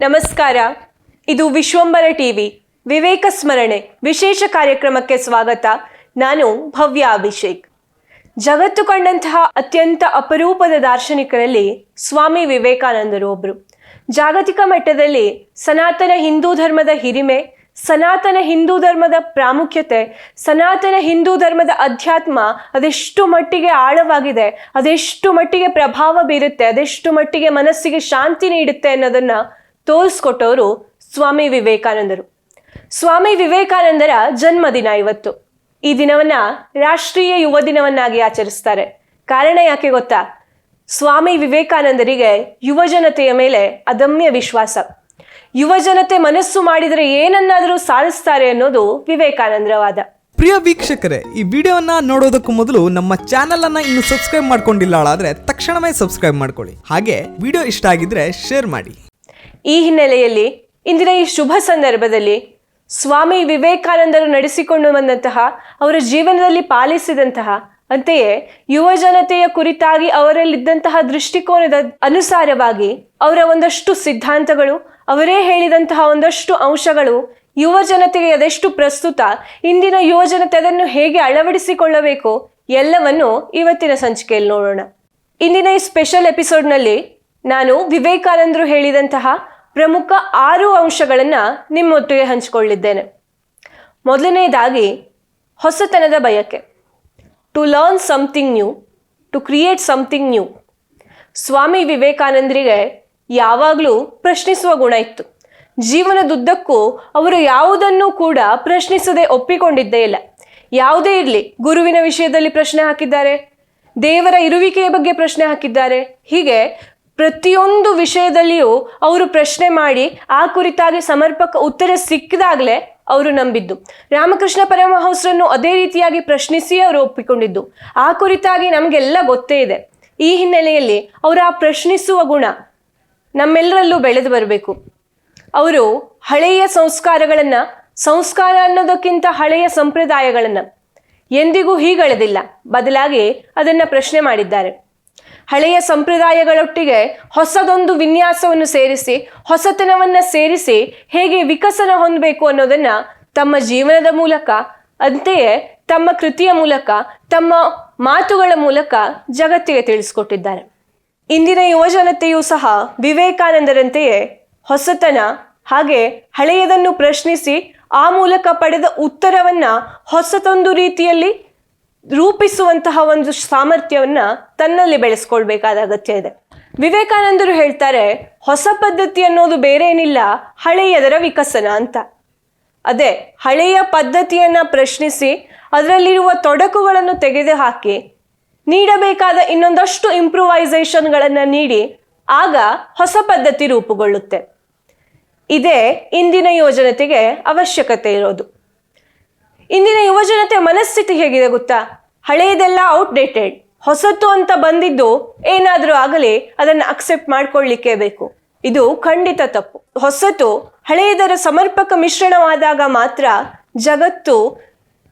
ನಮಸ್ಕಾರ. ಇದು ವಿಶ್ವಂಬರ ಟಿವಿ ವಿವೇಕ ಸ್ಮರಣೆ ವಿಶೇಷ ಕಾರ್ಯಕ್ರಮಕ್ಕೆ ಸ್ವಾಗತ. ನಾನು ಭವ್ಯ ಅಭಿಷೇಕ್. ಜಗತ್ತು ಕಂಡಂತಹ ಅತ್ಯಂತ ಅಪರೂಪದ ದಾರ್ಶನಿಕರಲ್ಲಿ ಸ್ವಾಮಿ ವಿವೇಕಾನಂದರು ಒಬ್ಬರು. ಜಾಗತಿಕ ಮಟ್ಟದಲ್ಲಿ ಸನಾತನ ಹಿಂದೂ ಧರ್ಮದ ಹಿರಿಮೆ, ಸನಾತನ ಹಿಂದೂ ಧರ್ಮದ ಪ್ರಾಮುಖ್ಯತೆ, ಸನಾತನ ಹಿಂದೂ ಧರ್ಮದ ಅಧ್ಯಾತ್ಮ ಅದೆಷ್ಟು ಮಟ್ಟಿಗೆ ಆಳವಾಗಿದೆ, ಅದೆಷ್ಟು ಮಟ್ಟಿಗೆ ಪ್ರಭಾವ ಬೀರುತ್ತೆ, ಅದೆಷ್ಟು ಮಟ್ಟಿಗೆ ಮನಸ್ಸಿಗೆ ಶಾಂತಿ ನೀಡುತ್ತೆ ಅನ್ನೋದನ್ನ ತೋರಿಸ್ಕೊಟ್ಟವರು ಸ್ವಾಮಿ ವಿವೇಕಾನಂದರು. ಸ್ವಾಮಿ ವಿವೇಕಾನಂದರ ಜನ್ಮದಿನ ಇವತ್ತು. ಈ ದಿನವನ್ನ ರಾಷ್ಟ್ರೀಯ ಯುವ ದಿನವನ್ನಾಗಿ ಆಚರಿಸ್ತಾರೆ. ಕಾರಣ ಯಾಕೆ ಗೊತ್ತಾ? ಸ್ವಾಮಿ ವಿವೇಕಾನಂದರಿಗೆ ಯುವ ಜನತೆಯ ಮೇಲೆ ಅದಮ್ಯ ವಿಶ್ವಾಸ. ಯುವ ಜನತೆ ಮನಸ್ಸು ಮಾಡಿದರೆ ಏನನ್ನಾದರೂ ಸಾಧಿಸ್ತಾರೆ ಅನ್ನೋದು ವಿವೇಕಾನಂದರ ವಾದ. ಪ್ರಿಯ ವೀಕ್ಷಕರೇ, ಈ ವಿಡಿಯೋವನ್ನ ನೋಡೋದಕ್ಕೂ ಮೊದಲು ನಮ್ಮ ಚಾನೆಲ್ ಅನ್ನ ಇನ್ನು ಸಬ್ಸ್ಕ್ರೈಬ್ ಮಾಡ್ಕೊಂಡಿಲ್ಲ ಆದ್ರೆ ತಕ್ಷಣವೇ ಸಬ್ಸ್ಕ್ರೈಬ್ ಮಾಡ್ಕೊಳ್ಳಿ. ಹಾಗೆ ವಿಡಿಯೋ ಇಷ್ಟ ಆಗಿದ್ರೆ ಶೇರ್ ಮಾಡಿ. ಈ ಹಿನ್ನೆಲೆಯಲ್ಲಿ ಇಂದಿನ ಈ ಶುಭ ಸಂದರ್ಭದಲ್ಲಿ ಸ್ವಾಮಿ ವಿವೇಕಾನಂದರು ನಡೆಸಿಕೊಂಡು ಬಂದಂತಹ, ಅವರ ಜೀವನದಲ್ಲಿ ಪಾಲಿಸಿದಂತಹ, ಅಂತೆಯೇ ಯುವ ಜನತೆಯ ಕುರಿತಾಗಿ ಅವರಲ್ಲಿದ್ದಂತಹ ದೃಷ್ಟಿಕೋನದ ಅನುಸಾರವಾಗಿ ಅವರ ಒಂದಷ್ಟು ಸಿದ್ಧಾಂತಗಳು, ಅವರೇ ಹೇಳಿದಂತಹ ಒಂದಷ್ಟು ಅಂಶಗಳು ಯುವ ಜನತೆಗೆ ಅದೆಷ್ಟು ಪ್ರಸ್ತುತ, ಇಂದಿನ ಯುವ ಜನತೆ ಅದನ್ನು ಹೇಗೆ ಅಳವಡಿಸಿಕೊಳ್ಳಬೇಕು ಎಲ್ಲವನ್ನು ಇವತ್ತಿನ ಸಂಚಿಕೆಯಲ್ಲಿ ನೋಡೋಣ. ಇಂದಿನ ಈ ಸ್ಪೆಷಲ್ ಎಪಿಸೋಡ್ನಲ್ಲಿ ನಾನು ವಿವೇಕಾನಂದರು ಹೇಳಿದಂತಹ ಪ್ರಮುಖ 6 ಅಂಶಗಳನ್ನು ನಿಮ್ಮೊಟ್ಟಿಗೆ ಹಂಚಿಕೊಳ್ಳಿದ್ದೇನೆ. ಮೊದಲನೇದಾಗಿ ಹೊಸತನದ ಬಯಕೆ. To learn something new, to create something new. Swami ವಿವೇಕಾನಂದರಿಗೆ ಯಾವಾಗಲೂ ಪ್ರಶ್ನಿಸುವ ಗುಣ ಇತ್ತು. ಜೀವನದುದ್ದಕ್ಕೂ ಅವರು ಯಾವುದನ್ನು ಕೂಡ ಪ್ರಶ್ನಿಸದೆ ಒಪ್ಪಿಕೊಂಡಿದ್ದೇ ಇಲ್ಲ. ಯಾವುದೇ ಇರಲಿ, ಗುರುವಿನ ವಿಷಯದಲ್ಲಿ ಪ್ರಶ್ನೆ ಹಾಕಿದ್ದಾರೆ, ದೇವರ ಇರುವಿಕೆಯ ಬಗ್ಗೆ ಪ್ರಶ್ನೆ ಹಾಕಿದ್ದಾರೆ. ಹೀಗೆ ಪ್ರತಿಯೊಂದು ವಿಷಯದಲ್ಲಿಯೂ ಅವರು ಪ್ರಶ್ನೆ ಮಾಡಿ ಆ ಕುರಿತಾಗಿ ಸಮರ್ಪಕ ಉತ್ತರ ಸಿಕ್ಕಿದಾಗಲೇ ಅವರು ನಂಬಿದ್ದು. ರಾಮಕೃಷ್ಣ ಪರಮಹಂಸರನ್ನು ಅದೇ ರೀತಿಯಾಗಿ ಪ್ರಶ್ನಿಸಿ ಅವರು ಒಪ್ಪಿಕೊಂಡಿದ್ದು. ಆ ಕುರಿತಾಗಿ ನಮಗೆಲ್ಲ ಗೊತ್ತೇ ಇದೆ. ಈ ಹಿನ್ನೆಲೆಯಲ್ಲಿ ಅವರ ಆ ಪ್ರಶ್ನಿಸುವ ಗುಣ ನಮ್ಮೆಲ್ಲರಲ್ಲೂ ಬೆಳೆದು ಬರಬೇಕು. ಅವರು ಹಳೆಯ ಸಂಸ್ಕಾರಗಳನ್ನು, ಸಂಸ್ಕಾರ ಅನ್ನೋದಕ್ಕಿಂತ ಹಳೆಯ ಸಂಪ್ರದಾಯಗಳನ್ನು ಎಂದಿಗೂ ಹೀಗಳೆದಿಲ್ಲ, ಬದಲಾಗಿ ಅದನ್ನು ಪ್ರಶ್ನೆ ಮಾಡಿದ್ದಾರೆ. ಹಳೆಯ ಸಂಪ್ರದಾಯಗಳೊಟ್ಟಿಗೆ ಹೊಸದೊಂದು ವಿನ್ಯಾಸವನ್ನು ಸೇರಿಸಿ, ಹೊಸತನವನ್ನು ಸೇರಿಸಿ ಹೇಗೆ ವಿಕಸನ ಹೊಂದಬೇಕು ಅನ್ನೋದನ್ನು ತಮ್ಮ ಜೀವನದ ಮೂಲಕ, ಅಂತೆಯೇ ತಮ್ಮ ಕೃತಿಯ ಮೂಲಕ, ತಮ್ಮ ಮಾತುಗಳ ಮೂಲಕ ಜಗತ್ತಿಗೆ ತಿಳಿಸ್ಕೊಟ್ಟಿದ್ದಾರೆ. ಇಂದಿನ ಯುವ ಜನತೆಯೂ ಸಹ ವಿವೇಕಾನಂದರಂತೆಯೇ ಹೊಸತನ ಹಾಗೆ ಹಳೆಯದನ್ನು ಪ್ರಶ್ನಿಸಿ ಆ ಮೂಲಕ ಪಡೆದ ಉತ್ತರವನ್ನ ಹೊಸತೊಂದು ರೀತಿಯಲ್ಲಿ ರೂಪಿಸುವಂತಹ ಒಂದು ಸಾಮರ್ಥ್ಯವನ್ನ ತನ್ನಲ್ಲಿ ಬೆಳೆಸ್ಕೊಳ್ಬೇಕಾದ ಅಗತ್ಯ ಇದೆ. ವಿವೇಕಾನಂದರು ಹೇಳ್ತಾರೆ, ಹೊಸ ಪದ್ಧತಿ ಅನ್ನೋದು ಬೇರೆ ಏನಿಲ್ಲ, ಹಳೆಯದರ ವಿಕಸನ ಅಂತ. ಅದೇ ಹಳೆಯ ಪದ್ಧತಿಯನ್ನ ಪ್ರಶ್ನಿಸಿ ಅದರಲ್ಲಿರುವ ತೊಡಕುಗಳನ್ನು ತೆಗೆದುಹಾಕಿ ನೀಡಬೇಕಾದ ಇನ್ನೊಂದಷ್ಟು ಇಂಪ್ರೂವೈಸೇಷನ್ಗಳನ್ನು ನೀಡಿ ಆಗ ಹೊಸ ಪದ್ಧತಿ ರೂಪುಗೊಳ್ಳುತ್ತೆ. ಇದೇ ಇಂದಿನ ಯುವಜನತೆಗೆ ಅವಶ್ಯಕತೆ ಇರೋದು. ಇಂದಿನ ಯುವಜನತೆ ಮನಸ್ಥಿತಿ ಹೇಗಿದೆ ಗೊತ್ತಾ? ಹಳೆಯದೆಲ್ಲ ಔಟ್ಡೇಟೆಡ್, ಹೊಸತು ಅಂತ ಬಂದಿದ್ದು ಏನಾದರೂ ಆಗಲಿ ಅದನ್ನು ಅಕ್ಸೆಪ್ಟ್ ಮಾಡ್ಕೊಳ್ಳಿಕ್ಕೆ ಬೇಕು. ಇದು ಖಂಡಿತ ತಪ್ಪು. ಹೊಸತು ಹಳೆಯದರ ಸಮರ್ಪಕ ಮಿಶ್ರಣವಾದಾಗ ಮಾತ್ರ ಜಗತ್ತು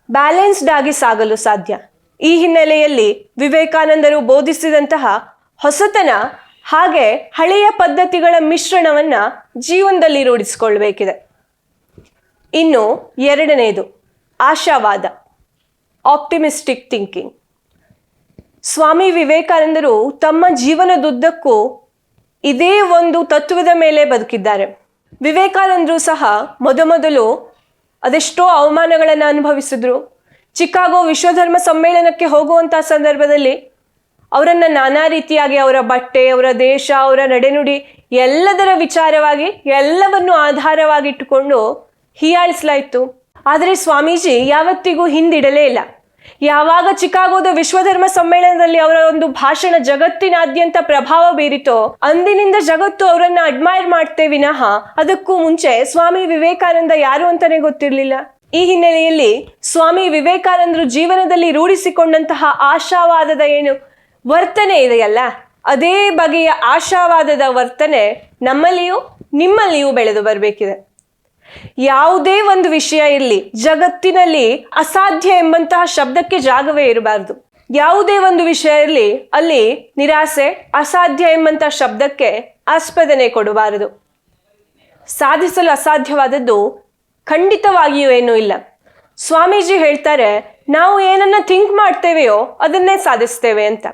ಬ್ಯಾಲೆನ್ಸ್ಡ್ ಆಗಿ ಸಾಗಲು ಸಾಧ್ಯ. ಈ ಹಿನ್ನೆಲೆಯಲ್ಲಿ ವಿವೇಕಾನಂದರು ಬೋಧಿಸಿದಂತಹ ಹೊಸತನ ಹಾಗೆ ಹಳೆಯ ಪದ್ಧತಿಗಳ ಮಿಶ್ರಣವನ್ನ ಜೀವನದಲ್ಲಿ ರೂಢಿಸಿಕೊಳ್ಬೇಕಿದೆ. ಇನ್ನು ಎರಡನೇದು ಆಶಾವಾದ, ಆಪ್ಟಿಮಿಸ್ಟಿಕ್ ಥಿಂಕಿಂಗ್. ಸ್ವಾಮಿ ವಿವೇಕಾನಂದರು ತಮ್ಮ ಜೀವನದುದ್ದಕ್ಕೂ ಇದೇ ಒಂದು ತತ್ವದ ಮೇಲೆ ಬದುಕಿದ್ದಾರೆ. ವಿವೇಕಾನಂದರು ಸಹ ಮೊದಮೊದಲು ಅದೆಷ್ಟೋ ಅವಮಾನಗಳನ್ನು ಅನುಭವಿಸಿದ್ರು. ಚಿಕಾಗೋ ವಿಶ್ವಧರ್ಮ ಸಮ್ಮೇಳನಕ್ಕೆ ಹೋಗುವಂಥ ಸಂದರ್ಭದಲ್ಲಿ ಅವರನ್ನು ನಾನಾ ರೀತಿಯಾಗಿ ಅವರ ಬಟ್ಟೆ, ಅವರ ದೇಶ, ಅವರ ನಡೆನುಡಿ ಎಲ್ಲದರ ವಿಚಾರವಾಗಿ ಎಲ್ಲವನ್ನು ಆಧಾರವಾಗಿಟ್ಟುಕೊಂಡು ಹೀಯಾಳಿಸಲಾಯಿತು. ಆದರೆ ಸ್ವಾಮೀಜಿ ಯಾವತ್ತಿಗೂ ಹಿಂದಿಡಲೇ ಇಲ್ಲ. ಯಾವಾಗ ಚಿಕಾಗೋದ ವಿಶ್ವಧರ್ಮ ಸಮ್ಮೇಳನದಲ್ಲಿ ಅವರ ಒಂದು ಭಾಷಣ ಜಗತ್ತಿನಾದ್ಯಂತ ಪ್ರಭಾವ ಬೀರಿತೋ ಅಂದಿನಿಂದ ಜಗತ್ತು ಅವರನ್ನ ಅಡ್ಮೈರ್ ಮಾಡ್ತೇ ವಿನಃ ಅದಕ್ಕೂ ಮುಂಚೆ ಸ್ವಾಮಿ ವಿವೇಕಾನಂದ ಯಾರು ಅಂತಾನೆ ಗೊತ್ತಿರಲಿಲ್ಲ. ಈ ಹಿನ್ನೆಲೆಯಲ್ಲಿ ಸ್ವಾಮಿ ವಿವೇಕಾನಂದರು ಜೀವನದಲ್ಲಿ ರೂಢಿಸಿಕೊಂಡಂತಹ ಆಶಾವಾದದ ಏನು ವರ್ತನೆ ಇದೆಯಲ್ಲ, ಅದೇ ಬಗೆಯ ಆಶಾವಾದದ ವರ್ತನೆ ನಮ್ಮಲ್ಲಿಯೂ ನಿಮ್ಮಲ್ಲಿಯೂ ಬೆಳೆದು ಬರಬೇಕಿದೆ. ಯಾವುದೇ ಒಂದು ವಿಷಯ ಇರಲಿ, ಜಗತ್ತಿನಲ್ಲಿ ಅಸಾಧ್ಯ ಎಂಬಂತಹ ಶಬ್ದಕ್ಕೆ ಜಾಗವೇ ಇರಬಾರ್ದು. ಯಾವುದೇ ಒಂದು ವಿಷಯ ಇರಲಿ, ಅಲ್ಲಿ ನಿರಾಸೆ, ಅಸಾಧ್ಯ ಎಂಬಂತಹ ಶಬ್ದಕ್ಕೆ ಆಸ್ಪದನೆ ಕೊಡಬಾರದು. ಸಾಧಿಸಲು ಅಸಾಧ್ಯವಾದದ್ದು ಖಂಡಿತವಾಗಿಯೂ ಏನೂ ಇಲ್ಲ. ಸ್ವಾಮೀಜಿ ಹೇಳ್ತಾರೆ, ನಾವು ಏನನ್ನ ಥಿಂಕ್ ಮಾಡ್ತೇವೆಯೋ ಅದನ್ನೇ ಸಾಧಿಸ್ತೇವೆ ಅಂತ.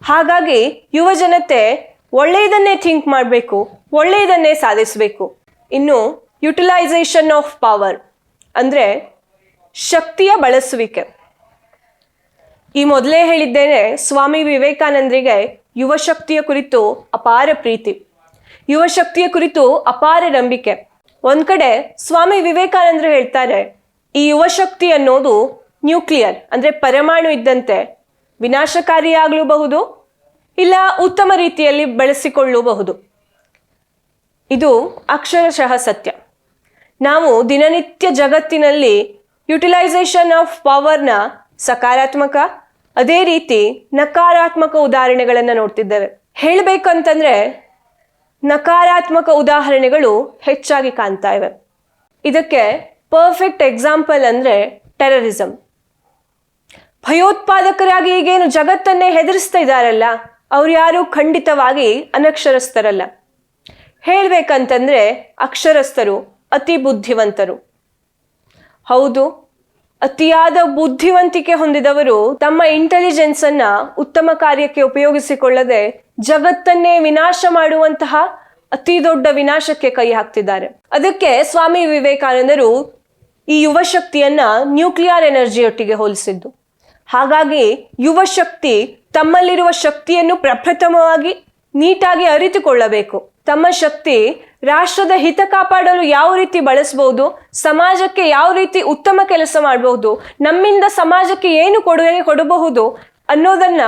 ಹಾಗಾಗಿ ಯುವ ಜನತೆ ಒಳ್ಳೆಯದನ್ನೇ ಥಿಂಕ್ ಮಾಡಬೇಕು, ಒಳ್ಳೆಯದನ್ನೇ ಸಾಧಿಸಬೇಕು. ಇನ್ನು ಯುಟಿಲೈಸೇಷನ್ ಆಫ್ ಪವರ್ ಅಂದರೆ ಶಕ್ತಿಯ ಬಳಸುವಿಕೆ. ಈ ಮೊದಲೇ ಹೇಳಿದ್ದೇನೆ, ಸ್ವಾಮಿ ವಿವೇಕಾನಂದರಿಗೆ ಯುವ ಶಕ್ತಿಯ ಕುರಿತು ಅಪಾರ ಪ್ರೀತಿ, ಯುವ ಶಕ್ತಿಯ ಕುರಿತು ಅಪಾರ ನಂಬಿಕೆ. ಒಂದ್ ಕಡೆ ಸ್ವಾಮಿ ವಿವೇಕಾನಂದರು ಹೇಳ್ತಾರೆ, ಈ ಯುವ ಶಕ್ತಿ ಅನ್ನೋದು ನ್ಯೂಕ್ಲಿಯರ್ ಅಂದರೆ ಪರಮಾಣು ಇದ್ದಂತೆ, ವಿನಾಶಕಾರಿಯಾಗಲೂಬಹುದು ಇಲ್ಲ ಉತ್ತಮ ರೀತಿಯಲ್ಲಿ ಬಳಸಿಕೊಳ್ಳಬಹುದು. ಇದು ಅಕ್ಷರಶಃ ಸತ್ಯ. ನಾವು ದಿನನಿತ್ಯ ಜಗತ್ತಿನಲ್ಲಿ ಯುಟಿಲೈಸೇಷನ್ ಆಫ್ ಪವರ್ನ ಸಕಾರಾತ್ಮಕ ಅದೇ ರೀತಿ ನಕಾರಾತ್ಮಕ ಉದಾಹರಣೆಗಳನ್ನು ನೋಡ್ತಿದ್ದೇವೆ. ಹೇಳಬೇಕಂತಂದ್ರೆ ನಕಾರಾತ್ಮಕ ಉದಾಹರಣೆಗಳು ಹೆಚ್ಚಾಗಿ ಕಾಣ್ತಾ ಇವೆ. ಇದಕ್ಕೆ ಪರ್ಫೆಕ್ಟ್ ಎಕ್ಸಾಂಪಲ್ ಅಂದರೆ ಟೆರರಿಸಮ್. ಭಯೋತ್ಪಾದಕರಾಗಿ ಈಗೇನು ಜಗತ್ತನ್ನೇ ಹೆದರಿಸ್ತಾ ಇದ್ದಾರಲ್ಲ, ಅವ್ರು ಯಾರು ಖಂಡಿತವಾಗಿ ಅನಕ್ಷರಸ್ಥರಲ್ಲ. ಹೇಳಬೇಕಂತಂದ್ರೆ ಅಕ್ಷರಸ್ಥರು, ಅತಿ ಬುದ್ಧಿವಂತರು. ಹೌದು, ಅತಿಯಾದ ಬುದ್ಧಿವಂತಿಕೆ ಹೊಂದಿದವರು ತಮ್ಮ ಇಂಟೆಲಿಜೆನ್ಸ್ ಅನ್ನ ಉತ್ತಮ ಕಾರ್ಯಕ್ಕೆ ಉಪಯೋಗಿಸಿಕೊಳ್ಳದೆ ಜಗತ್ತನ್ನೇ ವಿನಾಶ ಮಾಡುವಂತಹ ಅತಿ ದೊಡ್ಡ ವಿನಾಶಕ್ಕೆ ಕೈ ಹಾಕ್ತಿದ್ದಾರೆ. ಅದಕ್ಕೆ ಸ್ವಾಮಿ ವಿವೇಕಾನಂದರು ಈ ಯುವ ಶಕ್ತಿಯನ್ನ ನ್ಯೂಕ್ಲಿಯರ್ ಎನರ್ಜಿಯೊಟ್ಟಿಗೆ ಹೋಲಿಸಿದ್ದು. ಹಾಗಾಗಿ ಯುವ ಶಕ್ತಿ ತಮ್ಮಲ್ಲಿರುವ ಶಕ್ತಿಯನ್ನು ಪ್ರಪ್ರಥಮವಾಗಿ ನೀಟಾಗಿ ಅರಿತುಕೊಳ್ಳಬೇಕು. ತಮ್ಮ ಶಕ್ತಿ ರಾಷ್ಟ್ರದ ಹಿತ ಕಾಪಾಡಲು ಯಾವ ರೀತಿ ಬಳಸಬಹುದು, ಸಮಾಜಕ್ಕೆ ಯಾವ ರೀತಿ ಉತ್ತಮ ಕೆಲಸ ಮಾಡಬಹುದು, ನಮ್ಮಿಂದ ಸಮಾಜಕ್ಕೆ ಏನು ಕೊಡುಗೆ ಕೊಡಬಹುದು ಅನ್ನೋದನ್ನ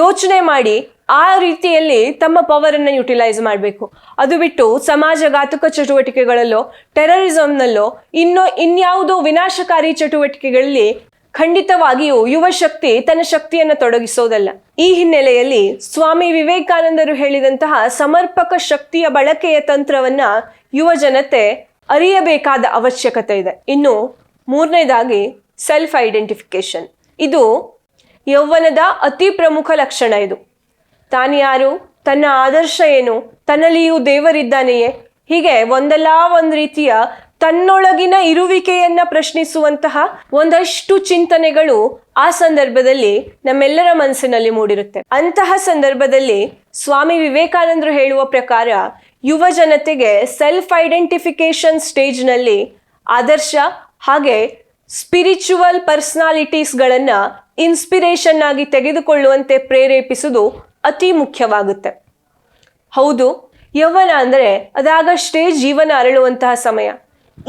ಯೋಚನೆ ಮಾಡಿ ಆ ರೀತಿಯಲ್ಲಿ ತಮ್ಮ ಪವರನ್ನು ಯುಟಿಲೈಸ್ ಮಾಡಬೇಕು. ಅದು ಬಿಟ್ಟು ಸಮಾಜಘಾತಕ ಚಟುವಟಿಕೆಗಳಲ್ಲೋ ಟೆರರಿಸಂನಲ್ಲೋ ಇನ್ಯಾವುದೋ ವಿನಾಶಕಾರಿ ಚಟುವಟಿಕೆಗಳಲ್ಲಿ ಖಂಡಿತವಾಗಿಯೂ ಯುವ ಶಕ್ತಿ ತನ್ನ ಶಕ್ತಿಯನ್ನು ತೊಡಗಿಸೋದಲ್ಲ. ಈ ಹಿನ್ನೆಲೆಯಲ್ಲಿ ಸ್ವಾಮಿ ವಿವೇಕಾನಂದರು ಹೇಳಿದಂತಹ ಸಮರ್ಪಕ ಶಕ್ತಿಯ ಬಳಕೆಯ ತಂತ್ರವನ್ನ ಯುವ ಜನತೆ ಅರಿಯಬೇಕಾದ ಅವಶ್ಯಕತೆ ಇದೆ. ಇನ್ನು ಮೂರನೇದಾಗಿ ಸೆಲ್ಫ್ ಐಡೆಂಟಿಫಿಕೇಶನ್. ಇದು ಯೌವನದ ಅತಿ ಪ್ರಮುಖ ಲಕ್ಷಣ. ಇದು ತಾನು ಯಾರು, ತನ್ನ ಆದರ್ಶ ಏನು, ತನ್ನಲ್ಲಿಯೂ ದೇವರಿದ್ದಾನೆಯೇ, ಹೀಗೆ ಒಂದಲ್ಲ ಒಂದು ರೀತಿಯ ತನ್ನೊಳಗಿನ ಇರುವಿಕೆಯನ್ನ ಪ್ರಶ್ನಿಸುವಂತಹ ಒಂದಷ್ಟು ಚಿಂತನೆಗಳು ಆ ಸಂದರ್ಭದಲ್ಲಿ ನಮ್ಮೆಲ್ಲರ ಮನಸ್ಸಿನಲ್ಲಿ ಮೂಡಿರುತ್ತೆ. ಅಂತಹ ಸಂದರ್ಭದಲ್ಲಿ ಸ್ವಾಮಿ ವಿವೇಕಾನಂದರು ಹೇಳುವ ಪ್ರಕಾರ ಯುವ ಜನತೆಗೆ ಸೆಲ್ಫ್ ಐಡೆಂಟಿಫಿಕೇಶನ್ ಸ್ಟೇಜ್ನಲ್ಲಿ ಆದರ್ಶ ಹಾಗೆ ಸ್ಪಿರಿಚುವಲ್ ಪರ್ಸನಾಲಿಟೀಸ್ಗಳನ್ನ ಇನ್ಸ್ಪಿರೇಷನ್ ಆಗಿ ತೆಗೆದುಕೊಳ್ಳುವಂತೆ ಪ್ರೇರೇಪಿಸುವುದು ಅತಿ ಮುಖ್ಯವಾಗುತ್ತೆ. ಹೌದು, ಯೌವನ ಅಂದರೆ ಅದಾಗಷ್ಟೇ ಜೀವನ ಅರಳುವಂತಹ ಸಮಯ.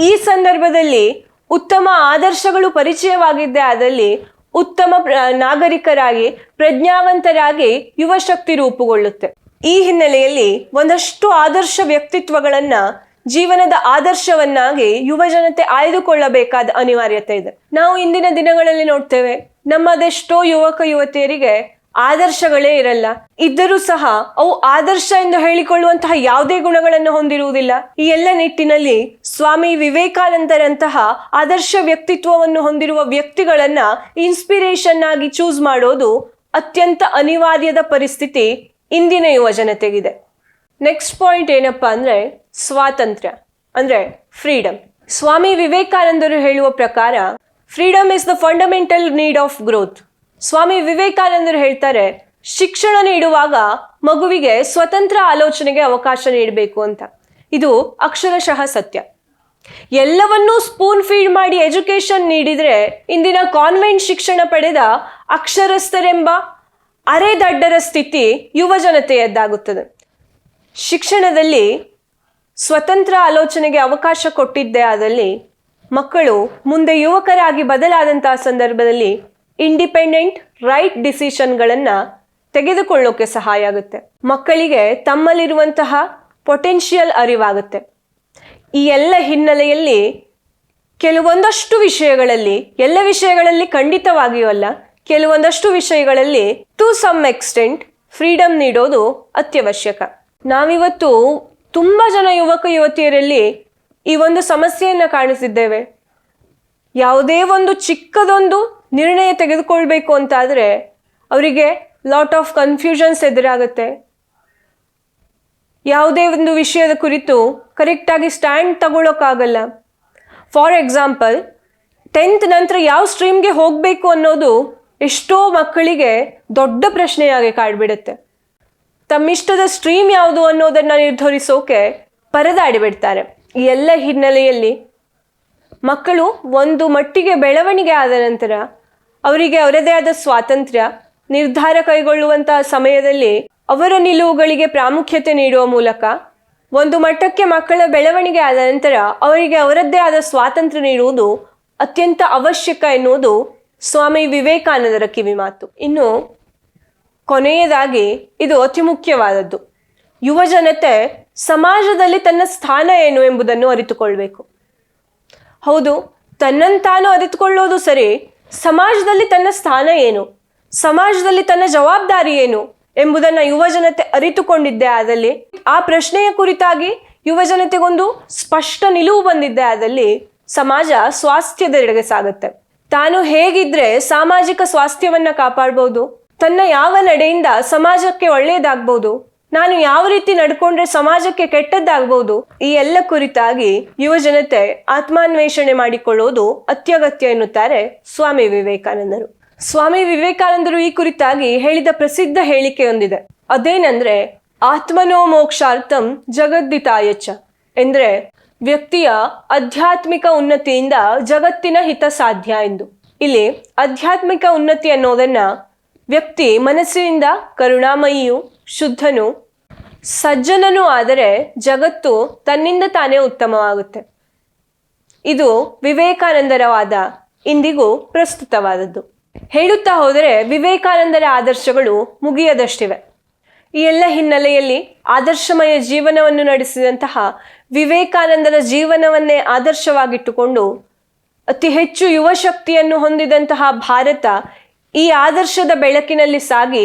ಈ ಸಂದರ್ಭದಲ್ಲಿ ಉತ್ತಮ ಆದರ್ಶಗಳು ಪರಿಚಯವಾಗಿದ್ದೇ ಆದಲ್ಲಿ ಉತ್ತಮ ನಾಗರಿಕರಾಗಿ ಪ್ರಜ್ಞಾವಂತರಾಗಿ ಯುವ ಶಕ್ತಿ ರೂಪುಗೊಳ್ಳುತ್ತೆ. ಈ ಹಿನ್ನೆಲೆಯಲ್ಲಿ ಒಂದಷ್ಟು ಆದರ್ಶ ವ್ಯಕ್ತಿತ್ವಗಳನ್ನ ಜೀವನದ ಆದರ್ಶವನ್ನಾಗಿ ಯುವ ಜನತೆ ಆಯ್ದುಕೊಳ್ಳಬೇಕಾದ ಅನಿವಾರ್ಯತೆ ಇದೆ. ನಾವು ಇಂದಿನ ದಿನಗಳಲ್ಲಿ ನೋಡ್ತೇವೆ, ನಮ್ಮದೆಷ್ಟೋ ಯುವಕ ಯುವತಿಯರಿಗೆ ಆದರ್ಶಗಳೇ ಇರಲ್ಲ. ಇದ್ದರೂ ಸಹ ಅವು ಆದರ್ಶ ಎಂದು ಹೇಳಿಕೊಳ್ಳುವಂತಹ ಯಾವುದೇ ಗುಣಗಳನ್ನು ಹೊಂದಿರುವುದಿಲ್ಲ. ಈ ಎಲ್ಲ ನಿಟ್ಟಿನಲ್ಲಿ ಸ್ವಾಮಿ ವಿವೇಕಾನಂದರಂತಹ ಆದರ್ಶ ವ್ಯಕ್ತಿತ್ವವನ್ನು ಹೊಂದಿರುವ ವ್ಯಕ್ತಿಗಳನ್ನ ಇನ್ಸ್ಪಿರೇಷನ್ ಆಗಿ ಚೂಸ್ ಮಾಡೋದು ಅತ್ಯಂತ ಅನಿವಾರ್ಯದ ಪರಿಸ್ಥಿತಿ ಇಂದಿನ ಯುವ ಜನತೆಗಿದೆ. ನೆಕ್ಸ್ಟ್ ಪಾಯಿಂಟ್ ಏನಪ್ಪಾ ಅಂದ್ರೆ ಸ್ವಾತಂತ್ರ್ಯ ಅಂದ್ರೆ ಫ್ರೀಡಮ್. ಸ್ವಾಮಿ ವಿವೇಕಾನಂದರು ಹೇಳುವ ಪ್ರಕಾರ freedom is the fundamental need of growth. Swami ವಿವೇಕಾನಂದರು ಹೇಳ್ತಾರೆ, ಶಿಕ್ಷಣ ನೀಡುವಾಗ ಮಗುವಿಗೆ ಸ್ವತಂತ್ರ ಆಲೋಚನೆಗೆ ಅವಕಾಶ ನೀಡಬೇಕು ಅಂತ. ಇದು ಅಕ್ಷರಶಃ ಸತ್ಯ. ಎಲ್ಲವನ್ನೂ ಸ್ಪೂನ್ ಫೀಡ್ ಮಾಡಿ ಎಜುಕೇಶನ್ ನೀಡಿದ್ರೆ ಇಂದಿನ ಕಾನ್ವೆಂಟ್ ಶಿಕ್ಷಣ ಪಡೆದ ಅಕ್ಷರಸ್ಥರೆಂಬ ಅರೆದಡ್ಡರ ಸ್ಥಿತಿ ಯುವ ಜನತೆಯದ್ದಾಗುತ್ತದೆ. ಶಿಕ್ಷಣದಲ್ಲಿ ಸ್ವತಂತ್ರ ಆಲೋಚನೆಗೆ ಅವಕಾಶ ಕೊಟ್ಟಿದ್ದೇ ಆದಲ್ಲಿ ಮಕ್ಕಳು ಮುಂದೆ ಯುವಕರಾಗಿ ಬದಲಾದಂತಹ ಸಂದರ್ಭದಲ್ಲಿ ಇಂಡಿಪೆಂಡೆಂಟ್ ರೈಟ್ ಡಿಸಿಷನ್ಗಳನ್ನು ತೆಗೆದುಕೊಳ್ಳೋಕೆ ಸಹಾಯ ಆಗುತ್ತೆ. ಮಕ್ಕಳಿಗೆ ತಮ್ಮಲ್ಲಿರುವಂತಹ ಪೊಟೆನ್ಷಿಯಲ್ ಅರಿವಾಗುತ್ತೆ. ಈ ಎಲ್ಲ ಹಿನ್ನೆಲೆಯಲ್ಲಿ ಕೆಲವೊಂದಷ್ಟು ವಿಷಯಗಳಲ್ಲಿ, ಎಲ್ಲ ವಿಷಯಗಳಲ್ಲಿ ಖಂಡಿತವಾಗಿಯೂ ಅಲ್ಲ, ಕೆಲವೊಂದಷ್ಟು ವಿಷಯಗಳಲ್ಲಿ ಟು ಸಮ್ ಎಕ್ಸ್ಟೆಂಟ್ ಫ್ರೀಡಮ್ ನೀಡೋದು ಅತ್ಯವಶ್ಯಕ. ನಾವಿವತ್ತು ತುಂಬ ಜನ ಯುವಕ ಯುವತಿಯರಲ್ಲಿ ಈ ಒಂದು ಸಮಸ್ಯೆಯನ್ನು ಕಾಣಿಸಿದ್ದೇವೆ. ಯಾವುದೇ ಒಂದು ಚಿಕ್ಕದೊಂದು ನಿರ್ಣಯ ತೆಗೆದುಕೊಳ್ಬೇಕು ಅಂತಾದರೆ ಅವರಿಗೆ ಲಾಟ್ ಆಫ್ ಕನ್ಫ್ಯೂಷನ್ಸ್ ಎದುರಾಗುತ್ತೆ. ಯಾವುದೇ ಒಂದು ವಿಷಯದ ಕುರಿತು ಕರೆಕ್ಟಾಗಿ ಸ್ಟ್ಯಾಂಡ್ ತಗೊಳ್ಳೋಕ್ಕಾಗಲ್ಲ. ಫಾರ್ ಎಕ್ಸಾಂಪಲ್ 10th ನಂತರ ಯಾವ ಸ್ಟ್ರೀಮ್ಗೆ ಹೋಗಬೇಕು ಅನ್ನೋದು ಎಷ್ಟೋ ಮಕ್ಕಳಿಗೆ ದೊಡ್ಡ ಪ್ರಶ್ನೆಯಾಗಿ ಕಾಡ್ಬಿಡುತ್ತೆ. ತಮ್ಮಿಷ್ಟದ ಸ್ಟ್ರೀಮ್ ಯಾವುದು ಅನ್ನೋದನ್ನು ನಿರ್ಧರಿಸೋಕೆ ಪರದಾಡಿಬಿಡ್ತಾರೆ. ಈ ಎಲ್ಲ ಹಿನ್ನೆಲೆಯಲ್ಲಿ ಮಕ್ಕಳು ಒಂದು ಮಟ್ಟಿಗೆ ಬೆಳವಣಿಗೆ ಆದ ನಂತರ ಅವರಿಗೆ ಅವರದೇ ಆದ ಸ್ವಾತಂತ್ರ್ಯ, ನಿರ್ಧಾರ ಕೈಗೊಳ್ಳುವಂತಹ ಸಮಯದಲ್ಲಿ ಅವರ ನಿಲುವುಗಳಿಗೆ ಪ್ರಾಮುಖ್ಯತೆ ನೀಡುವ ಮೂಲಕ ಒಂದು ಮಟ್ಟಕ್ಕೆ ಮಕ್ಕಳ ಬೆಳವಣಿಗೆ ಆದ ನಂತರ ಅವರಿಗೆ ಅವರದ್ದೇ ಆದ ಸ್ವಾತಂತ್ರ್ಯ ನೀಡುವುದು ಅತ್ಯಂತ ಅವಶ್ಯಕ ಎನ್ನುವುದು ಸ್ವಾಮಿ ವಿವೇಕಾನಂದರ ಕಿವಿಮಾತು. ಇನ್ನು ಕೊನೆಯದಾಗಿ ಇದು ಅತಿ ಮುಖ್ಯವಾದದ್ದು, ಯುವಜನತೆ ಸಮಾಜದಲ್ಲಿ ತನ್ನ ಸ್ಥಾನ ಏನು ಎಂಬುದನ್ನು ಅರಿತುಕೊಳ್ಬೇಕು. ಹೌದು, ತನ್ನಂತಾನು ಅರಿತುಕೊಳ್ಳೋದು ಸರಿ, ಸಮಾಜದಲ್ಲಿ ತನ್ನ ಸ್ಥಾನ ಏನು, ಸಮಾಜದಲ್ಲಿ ತನ್ನ ಜವಾಬ್ದಾರಿ ಏನು ಎಂಬುದನ್ನು ಯುವಜನತೆ ಅರಿತುಕೊಂಡಿದ್ದೇ ಆದಲ್ಲಿ, ಆ ಪ್ರಶ್ನೆಯ ಕುರಿತಾಗಿ ಯುವಜನತೆಗೊಂದು ಸ್ಪಷ್ಟ ನಿಲುವು ಬಂದಿದ್ದೇ ಆದಲ್ಲಿ ಸಮಾಜ ಸ್ವಾಸ್ಥ್ಯದೆಡೆಗೆ ಸಾಗುತ್ತೆ. ತಾನು ಹೇಗಿದ್ರೆ ಸಾಮಾಜಿಕ ಸ್ವಾಸ್ಥ್ಯವನ್ನ ಕಾಪಾಡ್ಬೋದು, ತನ್ನ ಯಾವ ನಡೆಯಿಂದ ಸಮಾಜಕ್ಕೆ ಒಳ್ಳೆಯದಾಗ್ಬೋದು, ನಾನು ಯಾವ ರೀತಿ ನಡ್ಕೊಂಡ್ರೆ ಸಮಾಜಕ್ಕೆ ಕೆಟ್ಟದ್ದಾಗ್ಬೋದು, ಈ ಎಲ್ಲ ಕುರಿತಾಗಿ ಯುವಜನತೆ ಆತ್ಮಾನ್ವೇಷಣೆ ಮಾಡಿಕೊಳ್ಳೋದು ಅತ್ಯಗತ್ಯ ಎನ್ನುತ್ತಾರೆ ಸ್ವಾಮಿ ವಿವೇಕಾನಂದರು. ಸ್ವಾಮಿ ವಿವೇಕಾನಂದರು ಈ ಕುರಿತಾಗಿ ಹೇಳಿದ ಪ್ರಸಿದ್ಧ ಹೇಳಿಕೆಯೊಂದಿದೆ. ಅದೇನೆಂದ್ರೆ, ಆತ್ಮನೋ ಮೋಕ್ಷಾರ್ಥಂ ಜಗದ್ದಿತಾಯಚ, ಎಂದ್ರೆ ವ್ಯಕ್ತಿಯ ಆಧ್ಯಾತ್ಮಿಕ ಉನ್ನತಿಯಿಂದ ಜಗತ್ತಿನ ಹಿತ ಸಾಧ್ಯ ಎಂದು. ಇಲ್ಲಿ ಆಧ್ಯಾತ್ಮಿಕ ಉನ್ನತಿ ಅನ್ನೋದನ್ನ ವ್ಯಕ್ತಿ ಮನಸ್ಸಿನಿಂದ ಕರುಣಾಮಯಿಯು, ಶುದ್ಧನು, ಸಜ್ಜನನೂ ಆದರೆ ಜಗತ್ತು ತನ್ನಿಂದ ತಾನೇ ಉತ್ತಮವಾಗುತ್ತೆ. ಇದು ವಿವೇಕಾನಂದರ ವಾದ, ಇಂದಿಗೂ ಪ್ರಸ್ತುತವಾದದ್ದು. ಹೇಳುತ್ತಾ ಹೋದರೆ ವಿವೇಕಾನಂದರ ಆದರ್ಶಗಳು ಮುಗಿಯದಷ್ಟಿವೆ. ಈ ಎಲ್ಲ ಹಿನ್ನೆಲೆಯಲ್ಲಿ ಆದರ್ಶಮಯ ಜೀವನವನ್ನು ನಡೆಸಿದಂತಹ ವಿವೇಕಾನಂದರ ಜೀವನವನ್ನೇ ಆದರ್ಶವಾಗಿಟ್ಟುಕೊಂಡು ಅತಿ ಹೆಚ್ಚು ಯುವ ಶಕ್ತಿಯನ್ನು ಹೊಂದಿದಂತಹ ಭಾರತ ಈ ಆದರ್ಶದ ಬೆಳಕಿನಲ್ಲಿ ಸಾಗಿ